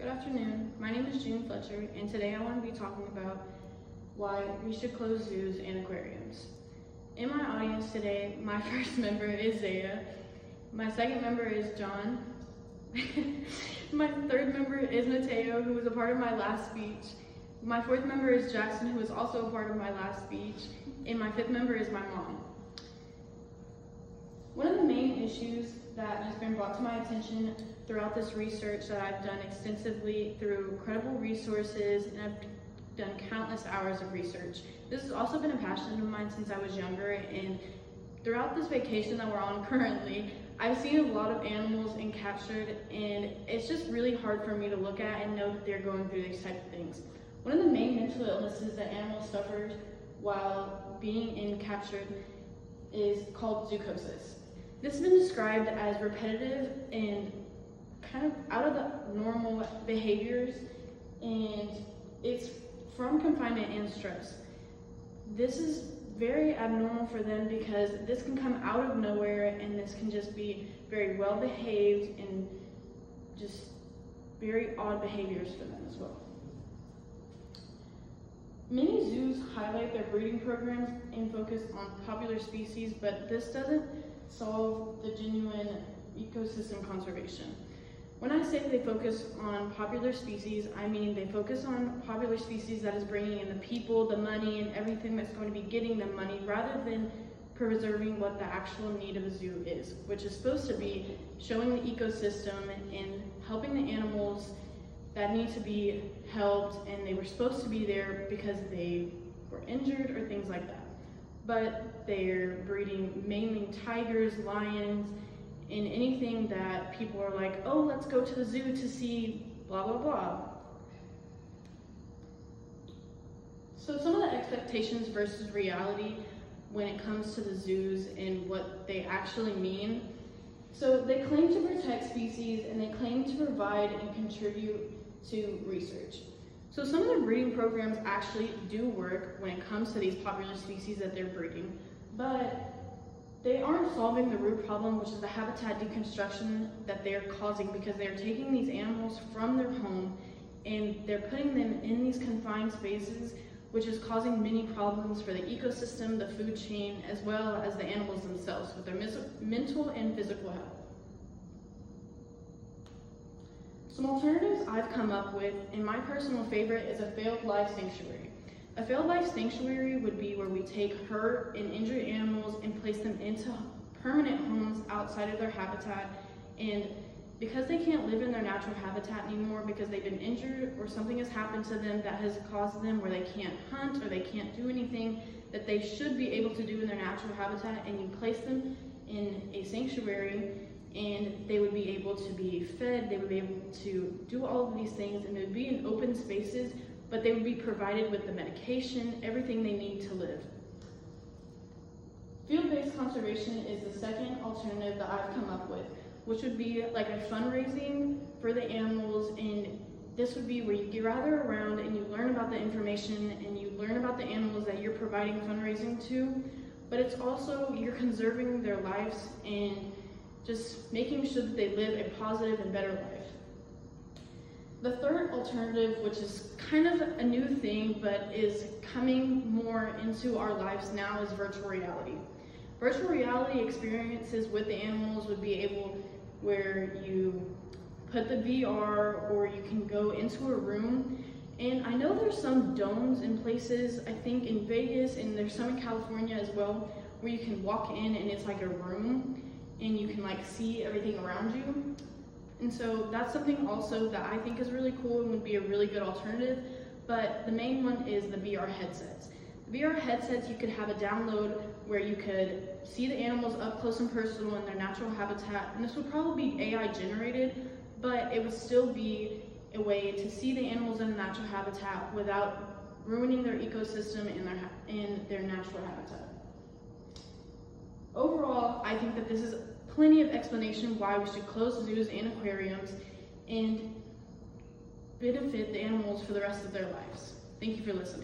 Good afternoon. My name is June Fletcher, and today I want to be talking about why we should close zoos and aquariums. In my audience today, my first member is Zaya. My second member is John. My third member is Mateo, who was a part of my last speech. My fourth member is Jackson, who was also a part of my last speech. And my fifth member is my mom. One of the main issues that has been brought to my attention throughout this research that I've done extensively through credible resources, and I've done countless hours of research. This has also been a passion of mine since I was younger, and throughout this vacation that we're on currently, I've seen a lot of animals captured, and it's just really hard for me to look at and know that they're going through these types of things. One of the main mental illnesses that animals suffer while being captured is called zoochosis. This has been described as repetitive and kind of out of the normal behaviors, and it's from confinement and stress. This is very abnormal for them because this can come out of nowhere, and this can just be very well behaved and just very odd behaviors for them as well. Many zoos highlight their breeding programs and focus on popular species, but this doesn't solve the genuine ecosystem conservation. When I say they focus on popular species, I mean they focus on popular species that is bringing in the people, the money, and everything that's going to be getting them money, rather than preserving what the actual need of a zoo is, which is supposed to be showing the ecosystem and helping the animals that need to be helped, and they were supposed to be there because they were injured or things like that. But they're breeding mainly tigers, lions, and anything that people are like, oh, let's go to the zoo to see blah, blah, blah. So some of the expectations versus reality when it comes to the zoos and what they actually mean. So they claim to protect species, and they claim to provide and contribute to research. So some of the breeding programs actually do work when it comes to these popular species that they're breeding, but they aren't solving the root problem, which is the habitat deconstruction that they're causing, because they're taking these animals from their home and they're putting them in these confined spaces, which is causing many problems for the ecosystem, the food chain, as well as the animals themselves with their mental and physical health. Some alternatives I've come up with, and my personal favorite is a failed life sanctuary. A failed life sanctuary would be where we take hurt and injured animals and place them into permanent homes outside of their habitat, and because they can't live in their natural habitat anymore because they've been injured or something has happened to them that has caused them where they can't hunt or they can't do anything that they should be able to do in their natural habitat, and you place them in a sanctuary, and they would be able to be fed, they would be able to do all of these things, and they would be in open spaces, but they would be provided with the medication, everything they need to live. Field-based conservation is the second alternative that I've come up with, which would be like a fundraising for the animals, and this would be where you gather around and you learn about the information and you learn about the animals that you're providing fundraising to, but it's also you're conserving their lives and just making sure that they live a positive and better life. The third alternative, which is kind of a new thing but is coming more into our lives now, is virtual reality. Virtual reality experiences with the animals would be able where you put the VR, or you can go into a room, and I know there's some domes in places, I think in Vegas, and there's some in California as well, where you can walk in and it's like a room and you can like see everything around you. And so that's something also that I think is really cool and would be a really good alternative, but the main one is the VR headsets. The VR headsets, you could have a download where you could see the animals up close and personal in their natural habitat, and this would probably be AI generated, but it would still be a way to see the animals in the natural habitat without ruining their ecosystem in their natural habitat. Overall, I think that this is plenty of explanation why we should close zoos and aquariums and benefit the animals for the rest of their lives. Thank you for listening.